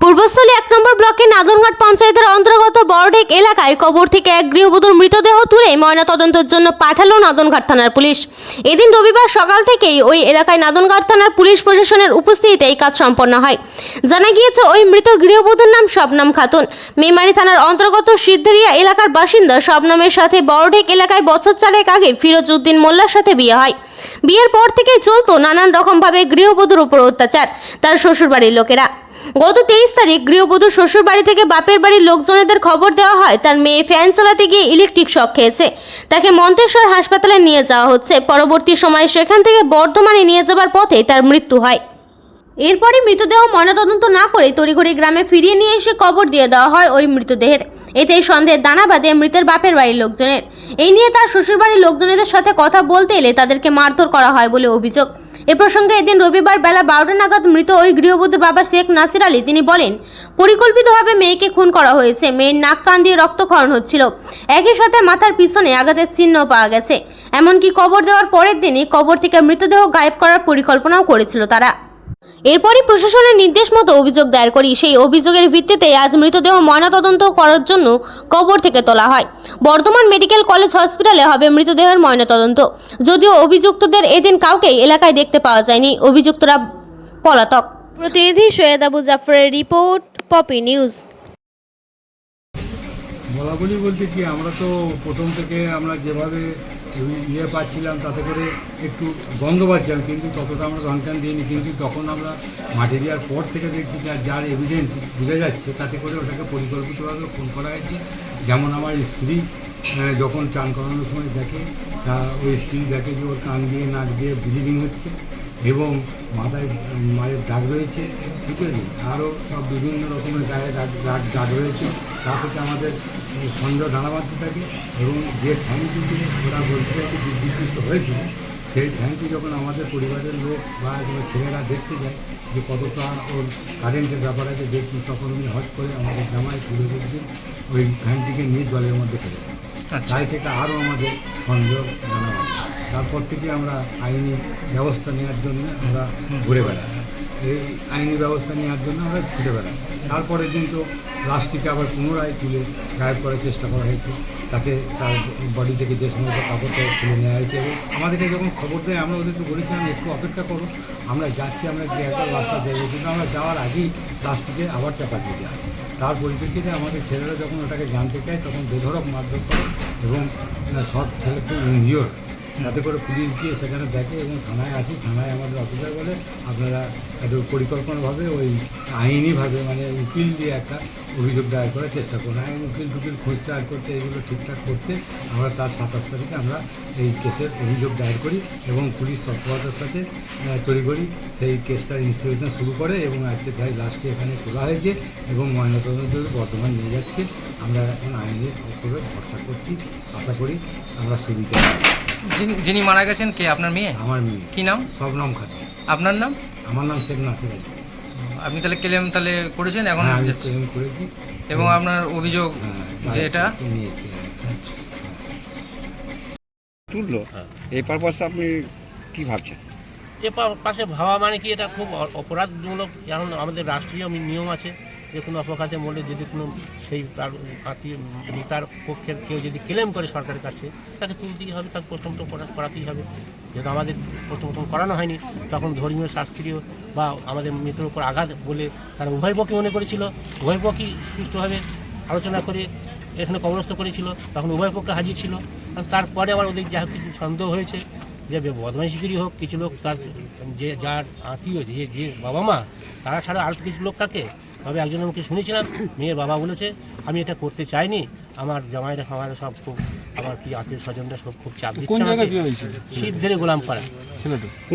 পূর্বস্থলী 1 নম্বর ব্লকের নাদনঘাট পঞ্চায়েতের অন্তর্গত বড়ঢেক এলাকায় কবর থেকে এক গৃহবধূর মৃতদেহ তুলে ময়নাতদন্তের জন্য পাঠালো নাদনঘাট থানার পুলিশ। এদিন রবিবার সকাল থেকেই ওই এলাকায় নাদনঘাট থানার পুলিশ প্রশাসনের উপস্থিতিতে এই কাজ সম্পন্ন হয়। জানা গিয়েছে ওই মৃত গৃহবধূর নাম শবনম খাতুন। মেমারি থানার অন্তর্গত সিদ্ধেরিয়া এলাকার বাসিন্দা। শবনমের সাথে বড়ঢেক এলাকায় বছর 4 আগে ফিরোজ উদ্দিন মোল্লার সাথে বিয়ে হয়। বিয়ের পর থেকেই চলতো নানান রকমভাবে গৃহবধূর উপর অত্যাচার তার শ্বশুরবাড়ির লোকেরা। গত 23 তারিখ গৃহবধূর শ্বশুর বাড়ি থেকে বাপের বাড়ির লোকজনেদের খবর দেওয়া হয় তার মেয়ে ফ্যান চালাতে গিয়ে ইলেকট্রিক শক খেয়েছে। তাকে মন্তেশ্বর হাসপাতালে নিয়ে যাওয়া হচ্ছে। পরবর্তী সময়ে সেখান থেকে বর্ধমানে নিয়ে যাবার পথে তার মৃত্যু হয়। এরপরে মৃতদেহ ময়নাতদন্ত না করে তড়িঘড়ি গ্রামে ফিরিয়ে নিয়ে এসে কবর দিয়ে দেওয়া হয় ওই মৃতদেহের। এতেই সন্দেহের দানা বাঁধে মৃতের বাপের বাড়ির লোকজনের। এই নিয়ে তার শ্বশুরবাড়ির লোকজনেদের সাথে কথা বলতে এলে তাদেরকে মারধর করা হয় বলে অভিযোগ। এ প্রসঙ্গে এদিন রবিবার বেলা 12টা নাগাদ মৃত ওই গৃহবধূর বাবা শেখ নাসির আলী তিনি বলেন, পরিকল্পিতভাবে মেয়েকে খুন করা হয়েছে। মেয়ের নাক কান দিয়ে রক্তক্ষরণ হচ্ছিল। একই সাথে মাথার পিছনে আঘাতের চিহ্ন পাওয়া গেছে। এমনকি কবর দেওয়ার পরের দিনই কবর থেকে মৃতদেহ গায়েব করার পরিকল্পনাও করেছিল তারা। এরপরই প্রশাসনের নির্দেশ মতো অভিযোগ দায়ের করি। সেই অভিযোগের ভিত্তিতে আজ মৃতদেহ ময়নাতদন্ত করার জন্য কবর থেকে তোলা হয়। বর্ধমান মেডিকেল কলেজ হসপিটালে হবে মৃতদেহের ময়নাতদন্ত। যদিও অভিযুক্তদের এদিন কাউকেই এলাকায় দেখতে পাওয়া যায়নি। অভিযুক্তরা পলাতক। প্রতিনিধি সৈয়দ আবু জাফরের রিপোর্ট, পপি নিউজ। বলাবলি বলতে কি, আমরা তো প্রথম থেকে আমরা যেভাবে পাচ্ছিলাম তাতে করে একটু গন্ধ পাচ্ছিলাম, কিন্তু ততটা আমরা রংটান দিইনি। কিন্তু তখন আমরা মাটি দেওয়ার পর থেকে দেখছি যার এভিডেন্স বোঝা যাচ্ছে তাতে করে ওটাকে পরিকল্পিতভাবে খুন করা হয়েছে। যেমন আমার স্ত্রী যখন চান করানোর সময় দেখে, তা ওই স্ত্রী দেখে যে ওর কান দিয়ে নাক দিয়ে ব্লিডিং হচ্ছে এবং মাথায় মায়ের দাগ রয়েছে, বুঝলি, আরও সব বিভিন্ন রকমের গায়ে দাগ রয়েছে। তা থেকে আমাদের সন্দেহ দানা বাঁধতে থাকে এবং যে ঠ্যাংটি ওরা বলতে থাকে বিকৃষ্ট হয়েছিল, সেই ঠ্যাংটি যখন আমাদের পরিবারের লোক বা ছেলেরা দেখতে যায় যে কতটা ওর কারেন্টের ব্যাপার আছে দেখছি, তখন উনি হট করে আমাদের জামাই তুলে দেখছেন ওই ঠ্যাংটিকে নিয়ে জলের মধ্যে ফেলে দেয়। তাই থেকে আরও আমাদের সন্দেহ জানা হয়। তারপর থেকে আমরা আইনি ব্যবস্থা নেওয়ার জন্য আমরা ঘুরে বেড়াই। এই আইনি ব্যবস্থা নেওয়ার জন্য আমরা ঘুরে বেড়াই। তারপরে কিন্তু লাশটিকে আবার পুনরায় তুলে গায়েব করার চেষ্টা করা হয়েছে। তাকে তার বডি থেকে যে সমস্ত কাপড়টা তুলে নেওয়া হয়েছে এবং আমাদেরকে যখন খবর দেয় আমরা ওদেরকে বলেছিলাম একটু অপেক্ষা করো, আমরা যাচ্ছি, আমরা গিয়ে একটা রাস্তা দেখবো। কিন্তু আমরা যাওয়ার আগেই লাশটিকে আবার চাপা দিয়ে দেওয়া। তার পরিপ্রেক্ষিতে আমাদের ছেলেরা যখন ওটাকে জানতে চায় তখন বেধড়ক মারধর করে এবং সব ছেলে খুব ইনজিওর। যাতে করে পুলিশ গিয়ে সেখানে দেখে এবং থানায় আসি। থানায় আমাদের অফিসার বলে আপনারা একটু পরিকল্পনাভাবে ওই আইনিভাবে মানে উকিল দিয়ে একটা অভিযোগ দায়ের করার চেষ্টা করুন। আইন উকিল টুকিল খুঁজতে আর করতে এগুলো ঠিকঠাক করতে আমরা তার 27 তারিখে আমরা এই কেসের অভিযোগ দায়ের করি এবং পুলিশ তৎপরতার সাথে তড়িঘড়ি সেই কেসটার ইনভেস্টিগেশন শুরু করে এবং আজকে তাই লাস্টে এখানে তোলা হয়েছে এবং ময়নাতদন্তের বর্তমান নিয়ে যাচ্ছে। আমরা এখন আইনের উপরে ভরসা করছি, আশা করি আমরা সুবিধা। যিনি মারা গেছেন কে? আপনার মেয়ে? আমার মেয়ে। কি নাম? শবনম খাতুন। আপনার নাম? আমার নাম শেখ নাসির আলী। আপনি তাহলে ক্লেম করেছেন এখন? আমি ক্লেম করেছি এবং আপনার অভিযোগ যে এটা নিয়েছি তুললো, এই পারপাসে আপনি কি ভাবছেন? এ পাশে ভাবা মানে কি, এটা খুব অপরাধমূলক। এখন আমাদের রাষ্ট্রীয় নিয়ম আছে যে কোনো অপঘাতে মরলে যদি কোনো সেই তার আত্মীয় তার পক্ষের কেউ যদি ক্লেম করে সরকারের কাছে, তাকে তুলতেই হবে, তাকে পোস্টমর্টম করাতেই হবে। যেহেতু আমাদের পোস্টমর্টম করানো হয়নি, তখন ধর্মীয় শাস্ত্রীয় বা আমাদের মৃত্যুর উপর আঘাত বলে তারা উভয় পক্ষই মনে করেছিল। উভয় পক্ষই সুষ্ঠুভাবে আলোচনা করে এখানে কবরস্থ করেছিল, তখন উভয় পক্ষে হাজির ছিল। তারপরে আবার ওদের যা কিছু সন্দেহ হয়েছে যে বদমাইশিগিরি হোক, কিছু লোক তার যে যার আত্মীয় যে বাবা মা তারা ছাড়া আর কিছু লোক থাকে। তবে একজনের মুখে শুনেছিলাম মেয়ের বাবা বলেছে আমি এটা করতে চাইনি, আমার জামাইরা খামারে সব খুব আমার কি আত্মীয় স্বজনরা সব খুব চাপ দিচ্ছে। সিদ্ধেরে গোলামপাড়া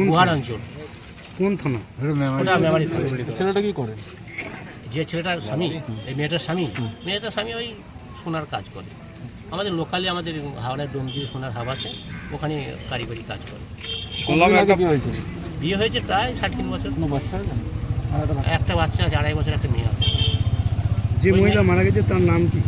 গুহার অঞ্চল। কোন থানা? ওটা মেমারি। ছেলেটা কি করে? যে ছেলেটার স্বামী, এই মেয়েটার স্বামী ওই সোনার কাজ করে। আমাদের লোকালি আমাদের হাওড়ার ডোমজি সোনার হাব আছে, ওখানে কারিগরি কাজ করে। বিয়ে হয়েছে প্রায় 3.5 বছর। একটা বাচ্চা আছে, 2.5 বছর একটা মেয়ে আছে। যে মহিলা মারা গেছে তার নাম কি?